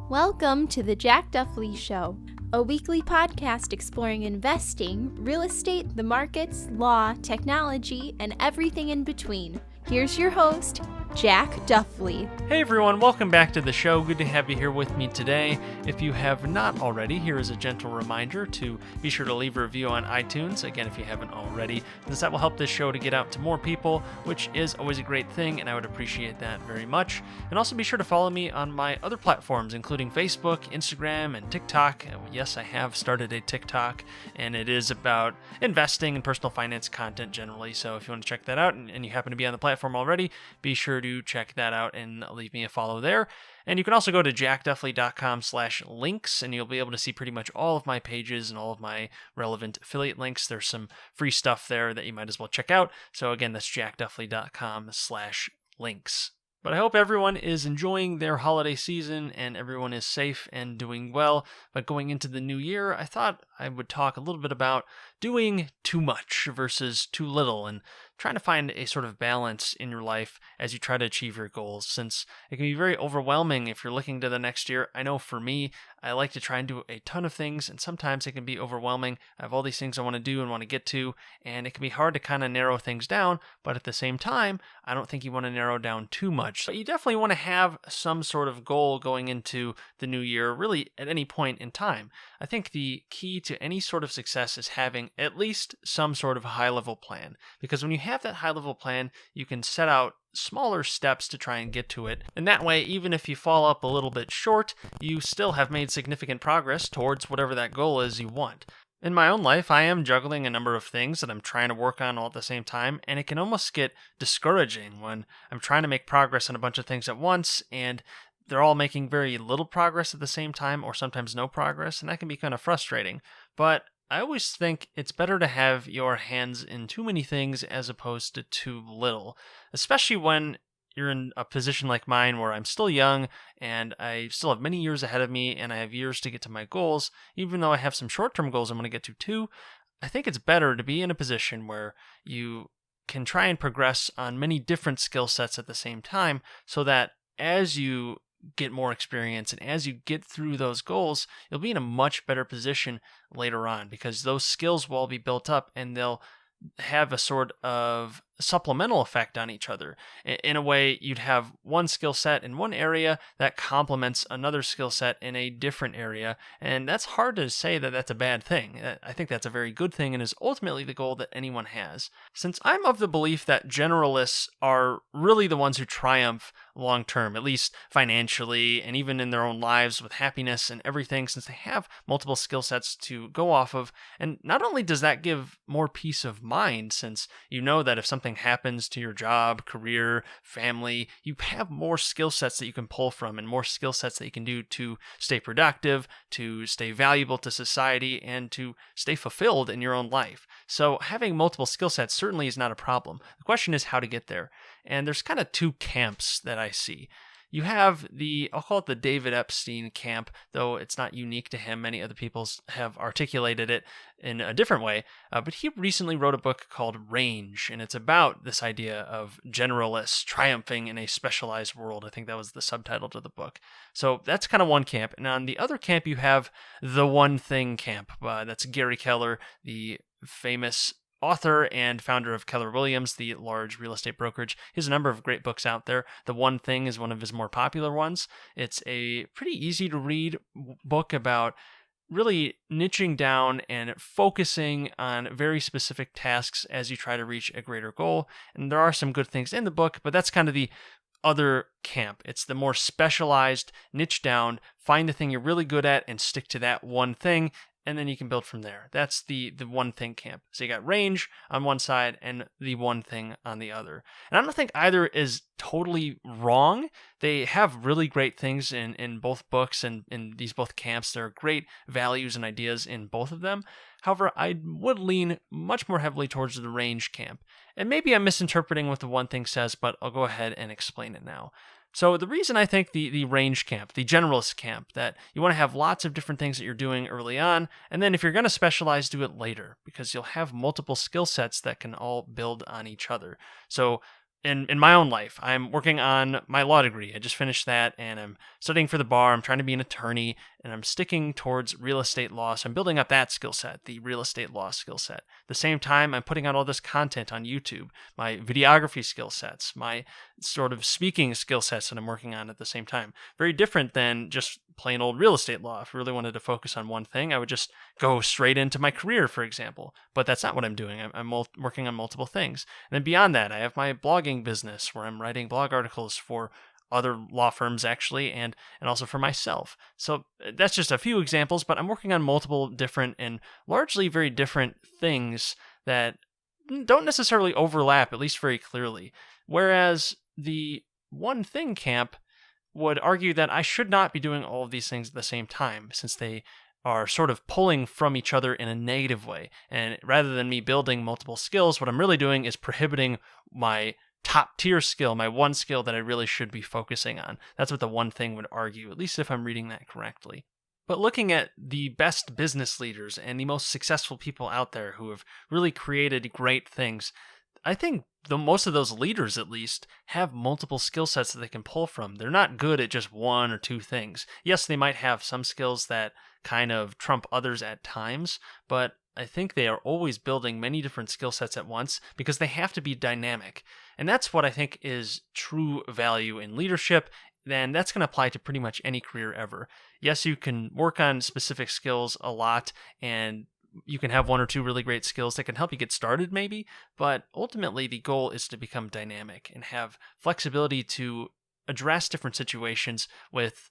Welcome to the Jack Duffley Show, a weekly podcast exploring investing, real estate, the markets, law, technology, and everything in between. Here's your host, Jack Duffley. Hey everyone, welcome back to the show. Good to have you here with me today. If you have not already, here is a gentle reminder to be sure to leave a review on iTunes. Again, if you haven't already, because that will help this show to get out to more people, which is always a great thing, and I would appreciate that very much. And also be sure to follow me on my other platforms, including Facebook, Instagram, and TikTok. Yes, I have started a TikTok, and it is about investing and personal finance content generally. So if you want to check that out and you happen to be on the platform already, be sure to check that out and leave me a follow there. And you can also go to jackduffley.com/links, and you'll be able to see pretty much all of my pages and all of my relevant affiliate links. There's some free stuff there that you might as well check out. So again, that's jackduffley.com/links. But I hope everyone is enjoying their holiday season and everyone is safe and doing well. But going into the new year, I thought I would talk a little bit about doing too much versus too little and trying to find a sort of balance in your life as you try to achieve your goals, since it can be very overwhelming if you're looking to the next year. I know for me, I like to try and do a ton of things, and sometimes it can be overwhelming. I have all these things I want to do and want to get to, and it can be hard to kind of narrow things down, but at the same time, I don't think you want to narrow down too much. But you definitely want to have some sort of goal going into the new year, really at any point in time. I think the key to any sort of success is having at least some sort of high-level plan, because when you have that high-level plan, you can set out smaller steps to try and get to it. And that way, even if you fall up a little bit short, you still have made significant progress towards whatever that goal is you want. In my own life, I am juggling a number of things that I'm trying to work on all at the same time, and it can almost get discouraging when I'm trying to make progress on a bunch of things at once, and they're all making very little progress at the same time, or sometimes no progress, and that can be kind of frustrating. But I always think it's better to have your hands in too many things as opposed to too little, especially when you're in a position like mine where I'm still young and I still have many years ahead of me and I have years to get to my goals. Even though I have some short-term goals I'm going to get to too, I think it's better to be in a position where you can try and progress on many different skill sets at the same time, so that as you get more experience and as you get through those goals, you'll be in a much better position later on, because those skills will all be built up and they'll have a sort of supplemental effect on each other. In a way, you'd have one skill set in one area that complements another skill set in a different area, and that's hard to say that that's a bad thing. I think that's a very good thing and is ultimately the goal that anyone has. Since I'm of the belief that generalists are really the ones who triumph long term, at least financially and even in their own lives with happiness and everything, since they have multiple skill sets to go off of. And not only does that give more peace of mind, since you know that if something happens to your job, career, family, you have more skill sets that you can pull from and more skill sets that you can do to stay productive, to stay valuable to society, and to stay fulfilled in your own life. So having multiple skill sets certainly is not a problem. The question is how to get there. And there's kind of two camps that I see. You have I'll call it the David Epstein camp, though it's not unique to him. Many other people have articulated it in a different way. But he recently wrote a book called Range, and it's about this idea of generalists triumphing in a specialized world. I think that was the subtitle to the book. So that's kind of one camp. And on the other camp, you have the one thing camp. That's Gary Keller, the famous author and founder of Keller Williams, the large real estate brokerage. He has a number of great books out there. The One Thing is one of his more popular ones. It's a pretty easy to read book about really niching down and focusing on very specific tasks as you try to reach a greater goal. And there are some good things in the book, but that's kind of the other camp. It's the more specialized, niche down, find the thing you're really good at and stick to that one thing, and then you can build from there. That's the one thing camp. So you got Range on one side and the one thing on the other. And I don't think either is totally wrong. They have really great things in both books and in these both camps. There are great values and ideas in both of them. However, I would lean much more heavily towards the Range camp. And maybe I'm misinterpreting what the one thing says, but I'll go ahead and explain it now. So the reason I think the range camp, the generalist camp, that you want to have lots of different things that you're doing early on, and then if you're going to specialize, do it later, because you'll have multiple skill sets that can all build on each other. So in my own life, I'm working on my law degree. I just finished that, and I'm studying for the bar. I'm trying to be an attorney, and I'm sticking towards real estate law. So I'm building up that skill set, the real estate law skill set. At the same time, I'm putting out all this content on YouTube, my videography skill sets, my sort of speaking skill sets that I'm working on at the same time. Very different than just plain old real estate law. If I really wanted to focus on one thing, I would just go straight into my career, for example. But that's not what I'm doing. I'm working on multiple things. And then beyond that, I have my blogging business where I'm writing blog articles for other law firms actually, and also for myself. So that's just a few examples, but I'm working on multiple different and largely very different things that don't necessarily overlap, at least very clearly. Whereas the one thing camp would argue that I should not be doing all of these things at the same time, since they are sort of pulling from each other in a negative way. And rather than me building multiple skills, what I'm really doing is prohibiting my top tier skill, my one skill that I really should be focusing on. That's what the one thing would argue, at least if I'm reading that correctly. But looking at the best business leaders and the most successful people out there who have really created great things, I think most of those leaders, at least, have multiple skill sets that they can pull from. They're not good at just one or two things. Yes, they might have some skills that kind of trump others at times, but I think they are always building many different skill sets at once because they have to be dynamic. And that's what I think is true value in leadership. Then that's going to apply to pretty much any career ever. Yes, you can work on specific skills a lot, and you can have one or two really great skills that can help you get started maybe, but ultimately the goal is to become dynamic and have flexibility to address different situations with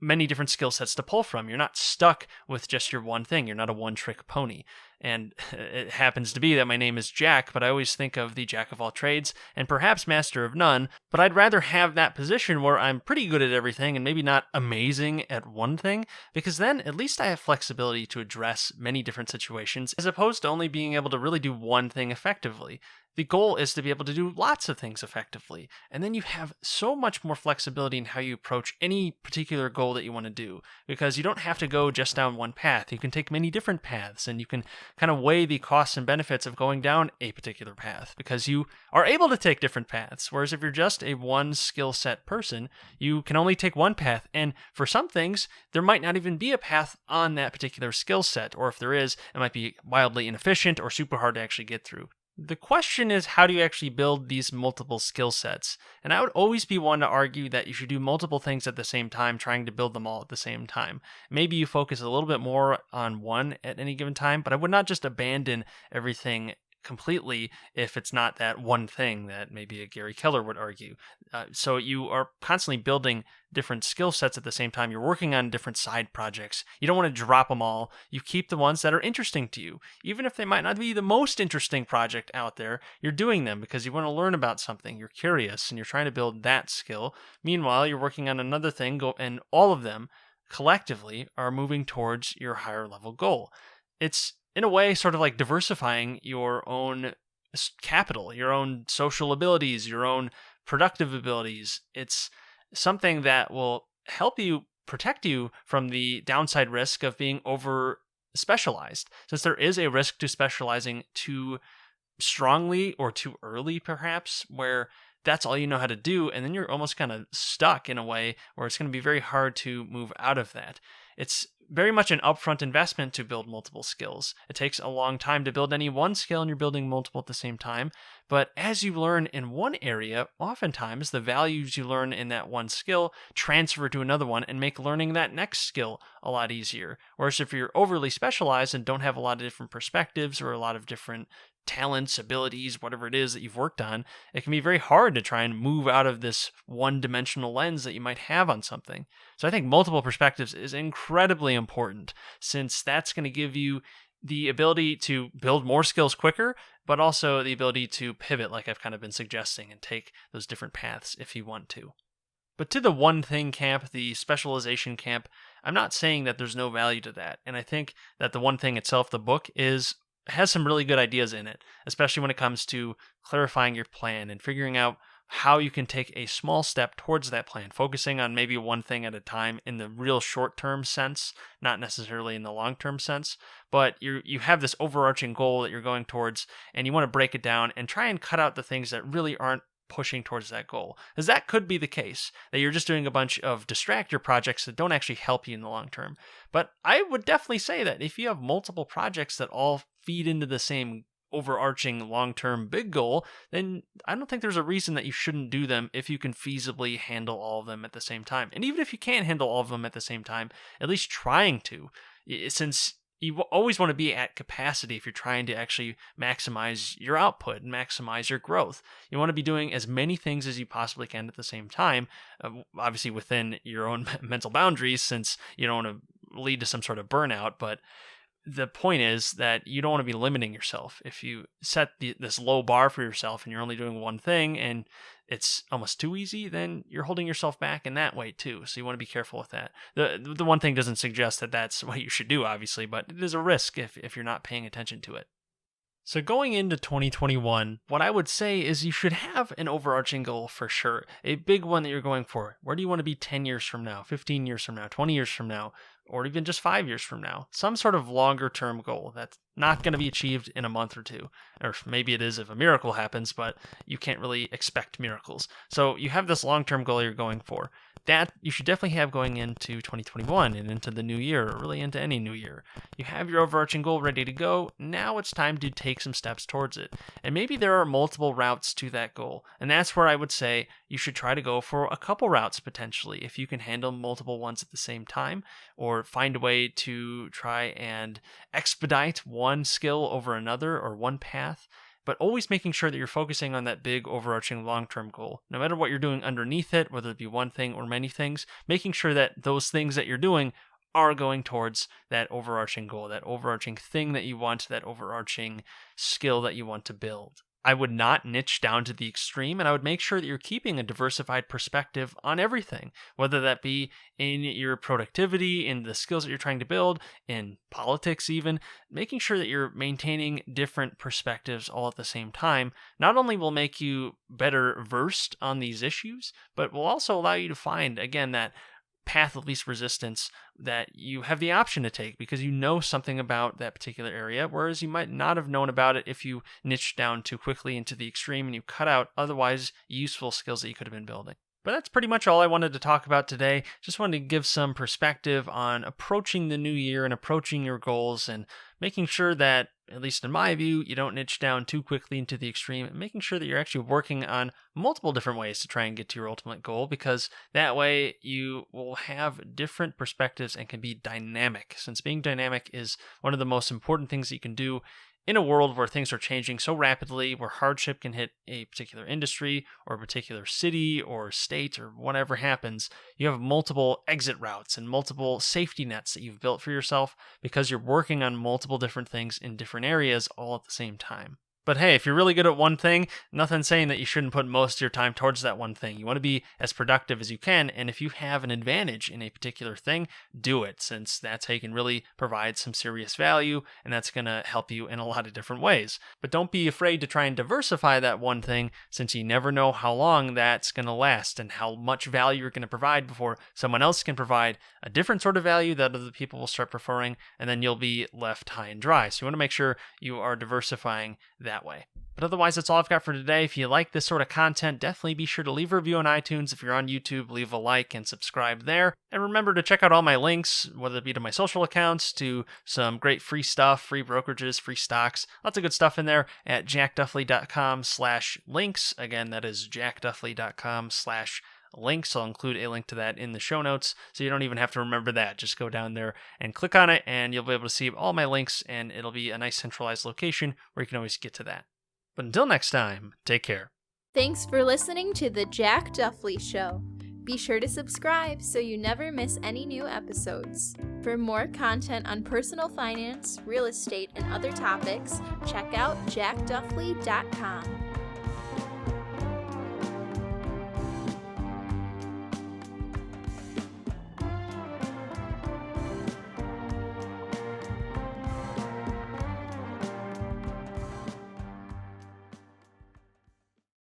many different skill sets to pull from. You're not stuck with just your one thing. You're not a one-trick pony. And it happens to be that my name is Jack, but I always think of the jack of all trades and perhaps master of none. But I'd rather have that position where I'm pretty good at everything and maybe not amazing at one thing, because then at least I have flexibility to address many different situations as opposed to only being able to really do one thing effectively. The goal is to be able to do lots of things effectively, and then you have so much more flexibility in how you approach any particular goal that you want to do, because you don't have to go just down one path. You can take many different paths, and you can kind of weigh the costs and benefits of going down a particular path, because you are able to take different paths, whereas if you're just a one skill set person, you can only take one path, and for some things, there might not even be a path on that particular skill set, or if there is, it might be wildly inefficient or super hard to actually get through. The question is, how do you actually build these multiple skill sets? And I would always be one to argue that you should do multiple things at the same time, trying to build them all at the same time. Maybe you focus a little bit more on one at any given time, but I would not just abandon everything completely if it's not that one thing that maybe a Gary Keller would argue. So you are constantly building different skill sets at the same time. You're working on different side projects. You don't want to drop them all. You keep the ones that are interesting to you. Even if they might not be the most interesting project out there, you're doing them because you want to learn about something. You're curious and you're trying to build that skill. Meanwhile, you're working on another thing, and all of them collectively are moving towards your higher level goal. It's in a way sort of like diversifying your own capital, your own social abilities, your own productive abilities. It's something that will help you protect you from the downside risk of being over specialized, since there is a risk to specializing too strongly or too early, perhaps, where that's all you know how to do, and then you're almost kind of stuck in a way where it's going to be very hard to move out of that. It's very much an upfront investment to build multiple skills. It takes a long time to build any one skill, and you're building multiple at the same time. But as you learn in one area, oftentimes the values you learn in that one skill transfer to another one and make learning that next skill a lot easier. Whereas if you're overly specialized and don't have a lot of different perspectives or a lot of different talents, abilities, whatever it is that you've worked on, it can be very hard to try and move out of this one-dimensional lens that you might have on something. So I think multiple perspectives is incredibly important, since that's going to give you the ability to build more skills quicker, but also the ability to pivot, like I've kind of been suggesting, and take those different paths if you want to. But to the one thing camp, the specialization camp, I'm not saying that there's no value to that. And I think that the one thing itself, the book, has some really good ideas in it, especially when it comes to clarifying your plan and figuring out how you can take a small step towards that plan, focusing on maybe one thing at a time in the real short-term sense, not necessarily in the long-term sense, but you have this overarching goal that you're going towards, and you want to break it down and try and cut out the things that really aren't pushing towards that goal. Because that could be the case, that you're just doing a bunch of distractor projects that don't actually help you in the long term. But I would definitely say that if you have multiple projects that all feed into the same overarching long-term big goal, then I don't think there's a reason that you shouldn't do them if you can feasibly handle all of them at the same time. And even if you can't handle all of them at the same time, at least trying to, since you always want to be at capacity if you're trying to actually maximize your output and maximize your growth. You want to be doing as many things as you possibly can at the same time, obviously within your own mental boundaries, since you don't want to lead to some sort of burnout, but the point is that you don't want to be limiting yourself. If you set this low bar for yourself and you're only doing one thing and it's almost too easy, then you're holding yourself back in that way too. So you want to be careful with that. The one thing doesn't suggest that that's what you should do, obviously, but it is a risk if you're not paying attention to it. So going into 2021, what I would say is you should have an overarching goal for sure. A big one that you're going for. Where do you want to be 10 years from now, 15 years from now, 20 years from now, or even just 5 years from now? Some sort of longer term goal that's not going to be achieved in a month or two. Or maybe it is if a miracle happens, but you can't really expect miracles. So you have this long-term goal you're going for. That you should definitely have going into 2021 and into the new year, or really into any new year. You have your overarching goal ready to go. Now it's time to take some steps towards it. And maybe there are multiple routes to that goal. And that's where I would say you should try to go for a couple routes potentially, if you can handle multiple ones at the same time, or find a way to try and expedite one skill over another or one path. But always making sure that you're focusing on that big overarching long-term goal. No matter what you're doing underneath it, whether it be one thing or many things, making sure that those things that you're doing are going towards that overarching goal, that overarching thing that you want, that overarching skill that you want to build. I would not niche down to the extreme, and I would make sure that you're keeping a diversified perspective on everything, whether that be in your productivity, in the skills that you're trying to build, in politics even. Making sure that you're maintaining different perspectives all at the same time not only will make you better versed on these issues, but will also allow you to find, again, that path of least resistance that you have the option to take because you know something about that particular area, whereas you might not have known about it if you niched down too quickly into the extreme and you cut out otherwise useful skills that you could have been building. But that's pretty much all I wanted to talk about today. Just wanted to give some perspective on approaching the new year and approaching your goals and making sure that, at least in my view, you don't niche down too quickly into the extreme, and making sure that you're actually working on multiple different ways to try and get to your ultimate goal, because that way you will have different perspectives and can be dynamic, since being dynamic is one of the most important things that you can do in a world where things are changing so rapidly, where hardship can hit a particular industry or a particular city or state or whatever happens. You have multiple exit routes and multiple safety nets that you've built for yourself because you're working on multiple different things in different areas all at the same time. But hey, if you're really good at one thing, nothing saying that you shouldn't put most of your time towards that one thing. You want to be as productive as you can, and if you have an advantage in a particular thing, do it, since that's how you can really provide some serious value, and that's going to help you in a lot of different ways. But don't be afraid to try and diversify that one thing, since you never know how long that's going to last and how much value you're going to provide before someone else can provide a different sort of value that other people will start preferring, and then you'll be left high and dry. So you want to make sure you are diversifying that way. But otherwise, that's all I've got for today. If you like this sort of content, definitely be sure to leave a review on iTunes. If you're on YouTube, leave a like and subscribe there. And remember to check out all my links, whether it be to my social accounts, to some great free stuff, free brokerages, free stocks, lots of good stuff in there at jackduffley.com/links. Again, that is jackduffley.com/links. I'll include a link to that in the show notes, so you don't even have to remember that. Just go down there and click on it, and you'll be able to see all my links, and it'll be a nice centralized location where you can always get to that. But until next time, take care. Thanks for listening to The Jack Duffley Show. Be sure to subscribe so you never miss any new episodes. For more content on personal finance, real estate, and other topics, check out jackduffley.com.